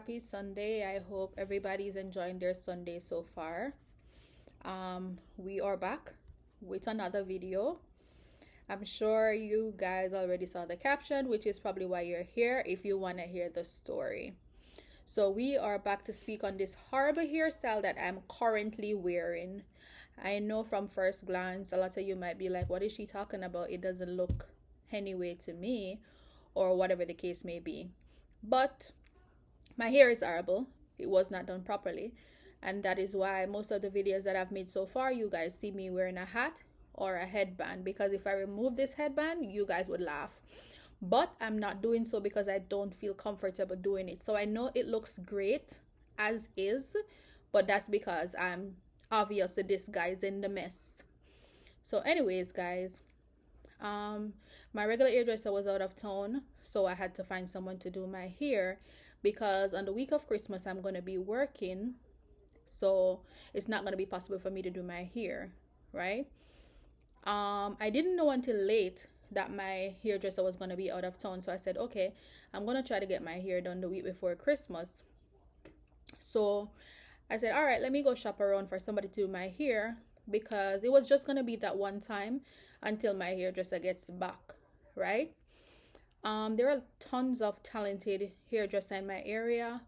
Happy Sunday. I hope everybody's enjoying their Sunday so far. We are back with another video. I'm sure you guys already saw the caption, which is probably why you're here if you want to hear the story. So, we are back to speak on this horrible hairstyle that I'm currently wearing. I know from first glance, a lot of you might be like, what is she talking about? It doesn't look anyway to me, or whatever the case may be. But my hair is horrible. It was not done properly. And that is why most of the videos that I've made so far, you guys see me wearing a hat or a headband. Because if I remove this headband, you guys would laugh. But I'm not doing so because I don't feel comfortable doing it. So I know it looks great as is, but that's because I'm obviously disguising the mess. So, anyways, guys, my regular hairdresser was out of town, so I had to find someone to do my hair because on the week of Christmas I'm going to be working, so it's not going to be possible for me to do my hair, right? I didn't know until late that my hairdresser was going to be out of town, so I said, okay, I'm going to try to get my hair done the week before Christmas. So I said, all right, let me go shop around for somebody to do my hair because it was just going to be that one time until my hairdresser gets back, right? There are tons of talented hairdressers in my area.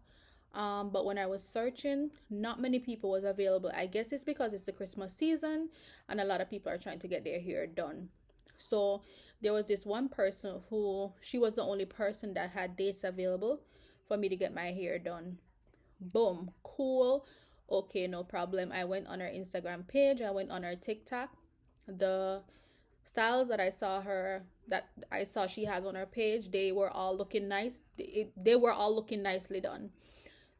But when I was searching, not many people was available. I guess it's because it's the Christmas season and a lot of people are trying to get their hair done. So there was this one person who she was the only person that had dates available for me to get my hair done. Boom, cool. Okay, no problem. I went on her Instagram page, I went on her TikTok. The styles that I saw she had on her page, they were all looking nice. They were all looking nicely done.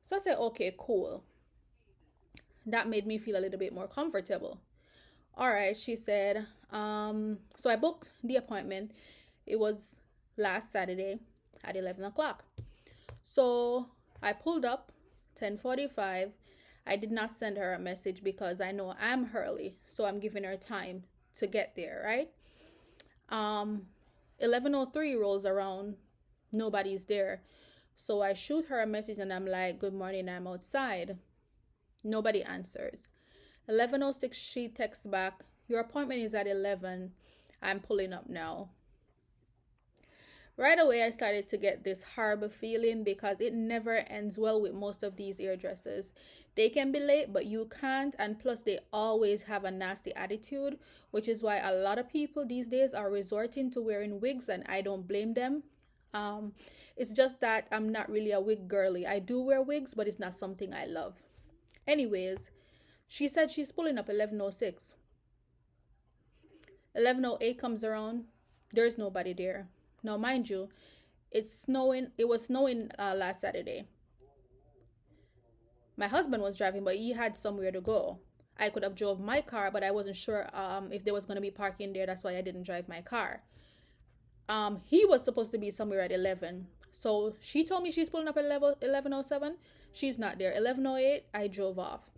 So I said, okay, cool. That made me feel a little bit more comfortable. All right, she said. So I booked the appointment. It was last Saturday at 11 o'clock. So I pulled up 10:45. I did not send her a message because I know I'm early, so I'm giving her time to get there, right? 11:03 rolls around, nobody's there. So I shoot her a message and I'm like, "Good morning, I'm outside." Nobody answers. 11:06 she texts back, "Your appointment is at 11. I'm pulling up now." Right away I started to get this horrible feeling because it never ends well with most of these hairdressers. They can be late, but you can't, and plus they always have a nasty attitude, which is why a lot of people these days are resorting to wearing wigs, and I don't blame them. It's just that I'm not really a wig girly. I do wear wigs, but it's not something I love. Anyways, she said she's pulling up 11:06. 11:08 comes around. There's nobody there. Now, mind you, it's snowing. It was snowing last Saturday. My husband was driving, but he had somewhere to go. I could have drove my car, but I wasn't sure if there was going to be parking there. That's why I didn't drive my car. He was supposed to be somewhere at 11. So she told me she's pulling up at 11:07. She's not there. 11:08, I drove off.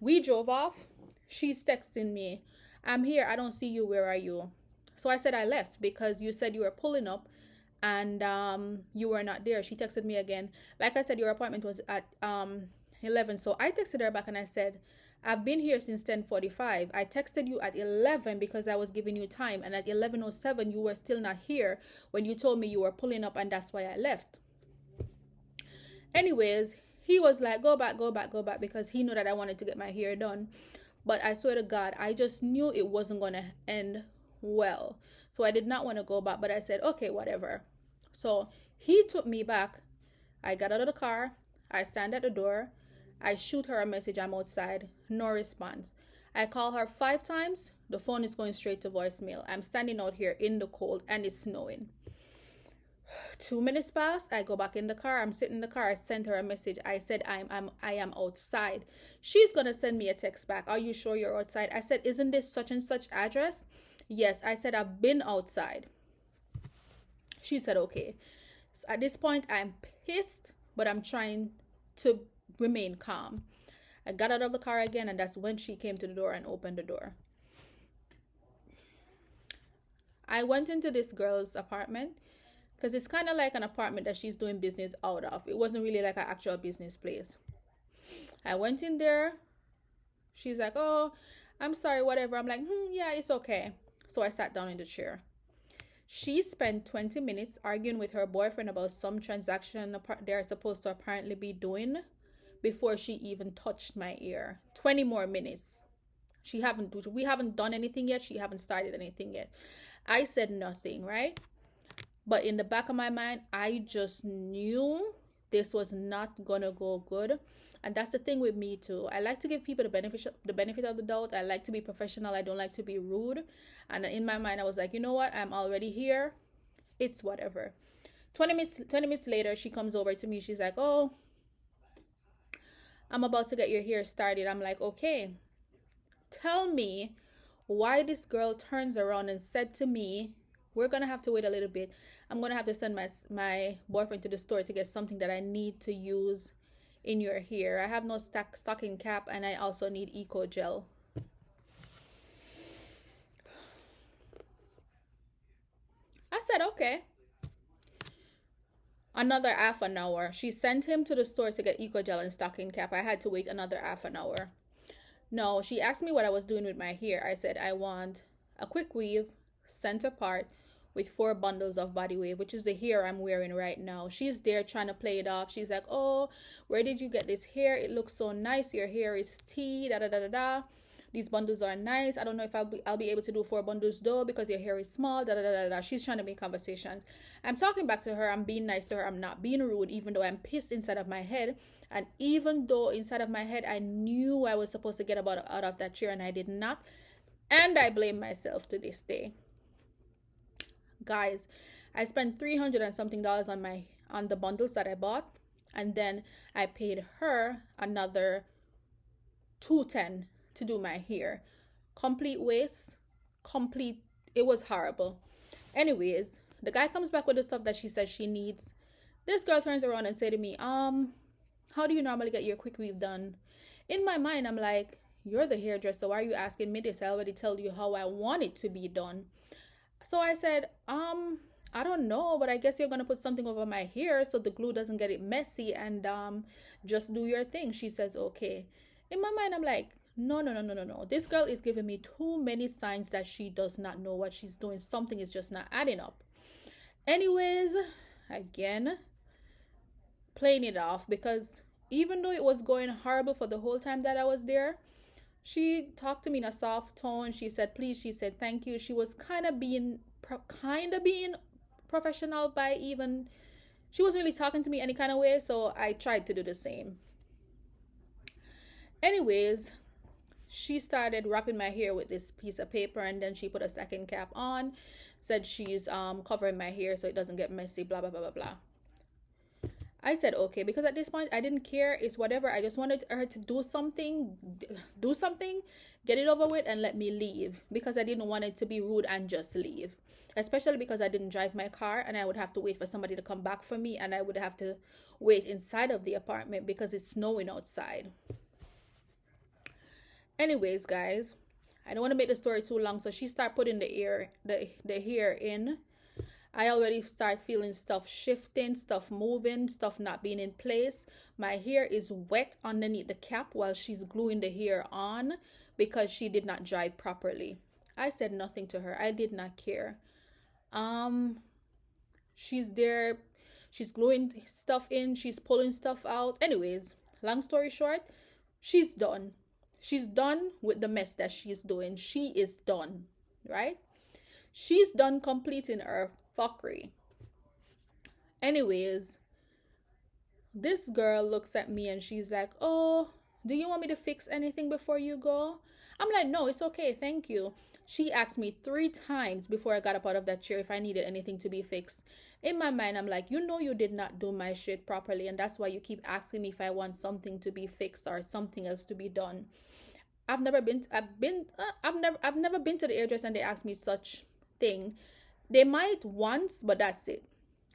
We drove off. She's texting me, "I'm here. I don't see you. Where are you?" So I said I left because you said you were pulling up and you were not there. She texted me again. Like I said, your appointment was at 11. So I texted her back and I said, "I've been here since 10:45. I texted you at 11 because I was giving you time. And at 11:07, you were still not here when you told me you were pulling up, and that's why I left." Anyways, he was like, "Go back, go back, go back," because he knew that I wanted to get my hair done. But I swear to God, I just knew it wasn't going to end well. So I did not want to go back, but I said, okay, whatever. So he took me back. I got out of the car. I stand at the door. I shoot her a message. "I'm outside." No response. I call her 5 times. The phone is going straight to voicemail. I'm standing out here in the cold and it's snowing. 2 minutes pass. I go back in the car. I'm sitting in the car. I sent her a message. I said I am outside. She's gonna send me a text back. "Are you sure you're outside?" I said, "Isn't this such and such address?" "Yes." I said, "I've been outside." She said, "Okay." So at this point, I'm pissed, but I'm trying to remain calm. I got out of the car again, and that's when she came to the door and opened the door. I went into this girl's apartment. because it's kind of like an apartment that she's doing business out of. It wasn't really like an actual business place. I went in there. She's like, oh, I'm sorry, whatever. I'm like, yeah, it's okay. So I sat down in the chair. She spent 20 minutes arguing with her boyfriend about some transaction they're supposed to apparently be doing before she even touched my ear. 20 more minutes. We haven't done anything yet. She haven't started anything yet. I said nothing, right? But in the back of my mind, I just knew this was not gonna go good. And that's the thing with me too. I like to give people the benefit of the doubt. I like to be professional. I don't like to be rude. And in my mind, I was like, you know what? I'm already here. It's whatever. 20 minutes later, she comes over to me. She's like, oh, I'm about to get your hair started. I'm like, okay. Tell me why this girl turns around and said to me, we're gonna have to wait a little bit. I'm gonna have to send my boyfriend to the store to get something that I need to use in your hair. I have no stocking cap, and I also need eco gel. I said, okay. Another half an hour. She sent him to the store to get eco gel and stocking cap. I had to wait another half an hour. No, she asked me what I was doing with my hair. I said, I want a quick weave, center part, with 4 bundles of body wave, which is the hair I'm wearing right now. She's there trying to play it off. She's like, oh, where did you get this hair? It looks so nice. Your hair is tea, da da da da da. These bundles are nice. I don't know if I'll be able to do 4 bundles though, because your hair is small, da da da da da. She's trying to make conversations. I'm talking back to her. I'm being nice to her. I'm not being rude, even though I'm pissed inside of my head. And even though inside of my head, I knew I was supposed to get out of that chair, and I did not. And I blame myself to this day. Guys, I spent $300 and something on the bundles that I bought, and then I paid her another $210 to do my hair. Complete waste. It was horrible. Anyways, the guy comes back with the stuff that she says she needs. This girl turns around and say to me, how do you normally get your quick weave done? In my mind, I'm like, you're the hairdresser. Why are you asking me this? I already told you how I want it to be done. So I said, I don't know, but I guess you're gonna put something over my hair so the glue doesn't get it messy, and just do your thing. She says, okay. In my mind, I'm like, no. This girl is giving me too many signs that she does not know what she's doing. Something is just not adding up. Anyways, again, playing it off, because even though it was going horrible for the whole time that I was there, she talked to me in a soft tone. She said, please. She said, thank you. She was kind of being professional by even, she wasn't really talking to me any kind of way. So I tried to do the same. Anyways, she started wrapping my hair with this piece of paper, and then she put a stocking cap on, said she's covering my hair so it doesn't get messy, blah, blah, blah, blah, blah. I said, okay, because at this point, I didn't care. It's whatever. I just wanted her to do something, get it over with, and let me leave, because I didn't want it to be rude and just leave, especially because I didn't drive my car, and I would have to wait for somebody to come back for me, and I would have to wait inside of the apartment because it's snowing outside. Anyways, guys, I don't want to make the story too long, so she started putting the hair in. I already start feeling stuff shifting, stuff moving, stuff not being in place. My hair is wet underneath the cap while she's gluing the hair on because she did not dry properly. I said nothing to her. I did not care. She's there. She's gluing stuff in. She's pulling stuff out. Anyways, long story short, she's done. She's done with the mess that she's doing. She is done, right? She's done completing her fuckery. Anyways, this girl looks at me and she's like, oh, do you want me to fix anything before you go? I'm like, no, it's okay, thank you. She asked me 3 times before I got up out of that chair if I needed anything to be fixed. In my mind, I'm like, you know, you did not do my shit properly, and that's why you keep asking me if I want something to be fixed or something else to be done. I've never been to the hairdresser and they asked me such thing. They might once, but that's it.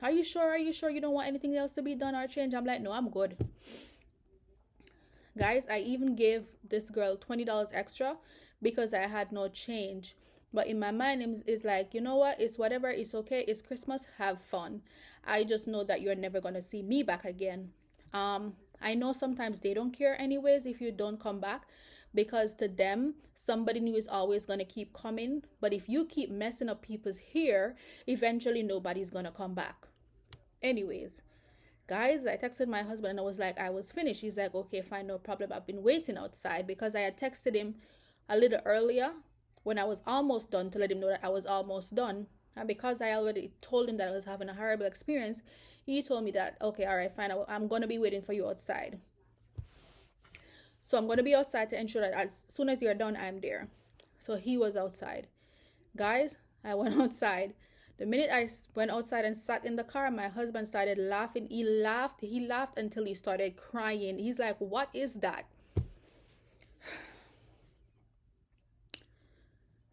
Are you sure you don't want anything else to be done or change? I'm like, no, I'm good. Guys, I even gave this girl $20 extra because I had no change. But in my mind, it's like, you know what? It's whatever. It's okay. It's Christmas. Have fun. I just know that you're never going to see me back again. I know sometimes they don't care, anyways, if you don't come back, because to them, somebody new is always going to keep coming. But if you keep messing up people's hair, eventually nobody's going to come back. Anyways, guys, I texted my husband and I was like, I was finished. He's like, okay, fine, no problem. I've been waiting outside because I had texted him a little earlier when I was almost done to let him know that I was almost done. And because I already told him that I was having a horrible experience, he told me that, okay, all right, fine, I'm going to be waiting for you outside. So I'm going to be outside to ensure that as soon as you're done, I'm there. So he was outside. Guys, I went outside. The minute I went outside and sat in the car, my husband started laughing. He laughed until he started crying. He's like, what is that?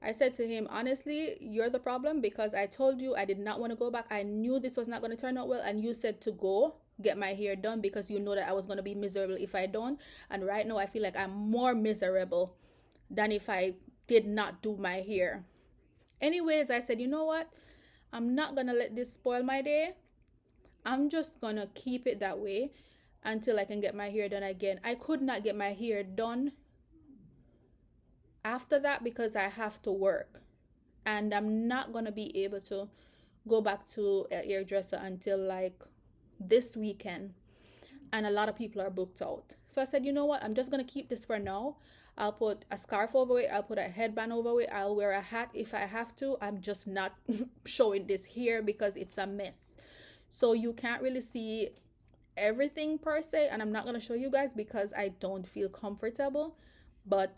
I said to him, honestly, you're the problem, because I told you I did not want to go back. I knew this was not going to turn out well. And you said to go get my hair done because you know that I was going to be miserable if I don't. And right now I feel like I'm more miserable than if I did not do my hair. Anyways, I said, you know what? I'm not going to let this spoil my day. I'm just going to keep it that way until I can get my hair done again. I could not get my hair done after that because I have to work. And I'm not going to be able to go back to a hairdresser until like this weekend. And a lot of people are booked out. So I said, you know what? I'm just going to keep this for now. I'll put a scarf over it. I'll put a headband over it. I'll wear a hat if I have to. I'm just not showing this here because it's a mess. So you can't really see everything per se. And I'm not going to show you guys because I don't feel comfortable. But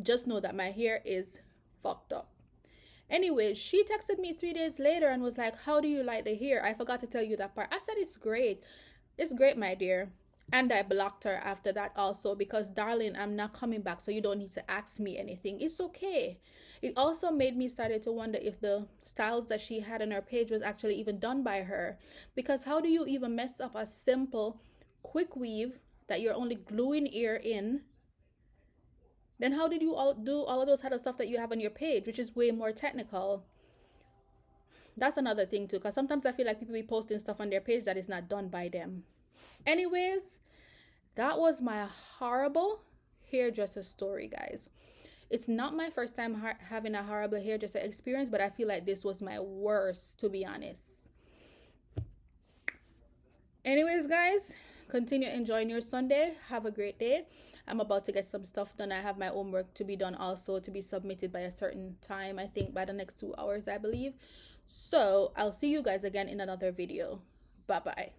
just know that my hair is fucked up. Anyway, she texted me 3 days later and was like, how do you like the hair? I forgot to tell you that part. I said, it's great. It's great, my dear. And I blocked her after that also because, darling, I'm not coming back, so you don't need to ask me anything. It's okay. It also made me started to wonder if the styles that she had on her page was actually even done by her. Because how do you even mess up a simple, quick weave that you're only gluing ear in? Then how did you all do all of those other stuff that you have on your page, which is way more technical? That's another thing too, because sometimes I feel like people be posting stuff on their page that is not done by them. Anyways, that was my horrible hairdresser story, guys. It's not my first time having a horrible hairdresser experience, but I feel like this was my worst, to be honest. Anyways, guys, continue enjoying your Sunday. Have a great day. I'm about to get some stuff done. I have my homework to be done also, to be submitted by a certain time. I think by the next 2 hours, I believe. So I'll see you guys again in another video. Bye bye.